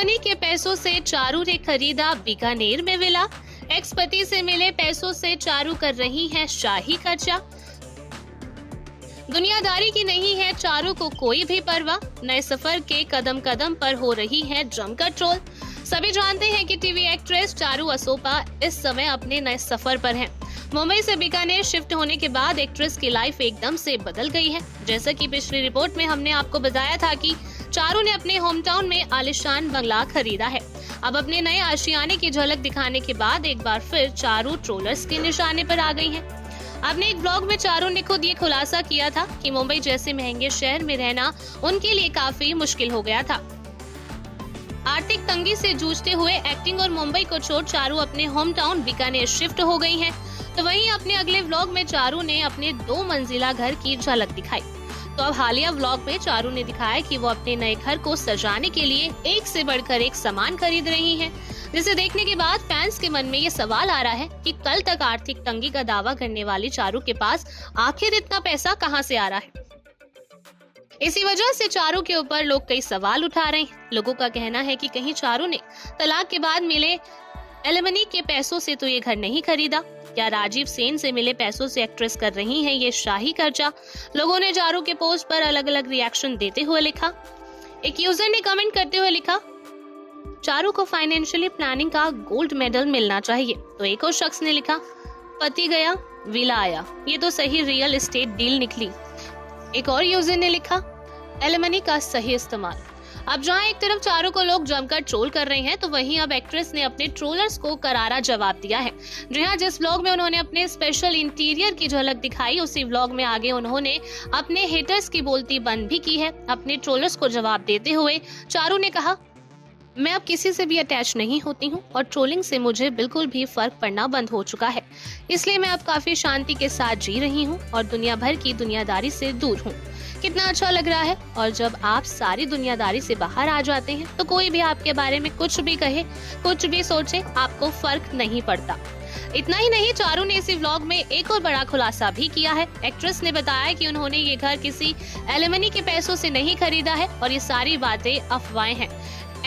Alimony के पैसों से चारू ने खरीदा बीकानेर में विला। एक्स पति से मिले पैसों से चारू कर रही है शाही खर्चा। दुनियादारी की नहीं है चारू को कोई भी परवाह। नए सफर के कदम कदम पर हो रही है जमकर ट्रोल। सभी जानते हैं कि टीवी एक्ट्रेस चारू असोपा इस समय अपने नए सफर पर हैं। मुंबई से बीकानेर शिफ्ट होने के बाद एक्ट्रेस की लाइफ एकदम से बदल गई है। जैसा कि पिछली रिपोर्ट में हमने आपको बताया था कि चारू ने अपने होम टाउन में आलिशान बंगला खरीदा है। अब अपने नए आशियाने की झलक दिखाने के बाद एक बार फिर चारू ट्रोलर्स के निशाने पर आ गई है। अपने एक ब्लॉग में चारू ने खुद ये खुलासा किया था कि मुंबई जैसे महंगे शहर में रहना उनके लिए काफी मुश्किल हो गया था। आर्थिक तंगी से जूझते हुए एक्टिंग और मुंबई को छोड़ चारू अपने होम टाउन बीकानेर शिफ्ट हो गई हैं। तो वहीं अपने अगले व्लॉग में चारू ने अपने 2 मंजिला घर की झलक दिखाई। तो अब हालिया व्लॉग में चारू ने दिखाया कि वो अपने नए घर को सजाने के लिए एक से बढ़कर एक सामान खरीद रही हैं, जिसे देखने के बाद फैंस के मन में ये सवाल आ रहा है कि कल तक आर्थिक तंगी का दावा करने वाली चारू के पास आखिर इतना पैसा कहां से आ रहा है। इसी वजह से चारू के ऊपर लोग कई सवाल उठा रहे हैं। लोगों का कहना है कि कहीं चारू ने तलाक के बाद मिले एलिमनी के पैसों से तो ये घर नहीं खरीदा। क्या राजीव सेन से मिले पैसों से एक्ट्रेस कर रही हैं ये शाही खर्चा। लोगों ने चारू के पोस्ट पर अलग अलग रिएक्शन देते हुए लिखा। एक यूजर ने कमेंट करते हुए लिखा, चारू को फाइनेंशियली प्लानिंग का गोल्ड मेडल मिलना चाहिए। तो एक और शख्स ने लिखा, पति गया विला आया, ये तो सही रियल एस्टेट डील निकली। एक और यूजर ने लिखा, एलिमनी का सही इस्तेमाल। अब जहां एक तरफ चारू को लोग जमकर ट्रोल कर रहे हैं, तो वहीं अब एक्ट्रेस ने अपने ट्रोलर्स को करारा जवाब दिया है। जी हां, जिस व्लॉग में उन्होंने अपने स्पेशल इंटीरियर की झलक दिखाई, उसी व्लॉग में आगे उन्होंने अपने हेटर्स की बोलती बंद भी की है। अपने ट्रोलर्स को जवाब देते हुए चारू ने कहा, मैं अब किसी से भी अटैच नहीं होती हूँ और ट्रोलिंग से मुझे बिल्कुल भी फर्क पड़ना बंद हो चुका है। इसलिए मैं अब काफी शांति के साथ जी रही हूँ और दुनिया भर की दुनियादारी से दूर हूँ। कितना अच्छा लग रहा है। और जब आप सारी दुनियादारी से बाहर आ जाते हैं तो कोई भी आपके बारे में कुछ भी कहे, कुछ भी सोचे, आपको फर्क नहीं पड़ता। इतना ही नहीं, चारू ने इसी व्लॉग में एक और बड़ा खुलासा भी किया है। एक्ट्रेस ने बताया कि उन्होंने ये घर किसी एलिमनी के पैसों से नहीं खरीदा है और ये सारी बातें अफवाहें हैं।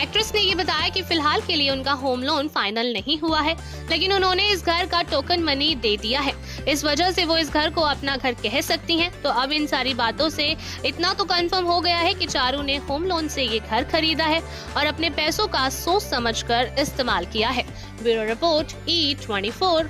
एक्ट्रेस ने ये बताया कि फिलहाल के लिए उनका होम लोन फाइनल नहीं हुआ है, लेकिन उन्होंने इस घर का टोकन मनी दे दिया है। इस वजह से वो इस घर को अपना घर कह सकती हैं। तो अब इन सारी बातों से इतना तो कंफर्म हो गया है कि चारू ने होम लोन से ये घर खरीदा है और अपने पैसों का सोच समझकर इस्तेमाल किया है। Bureau report E24।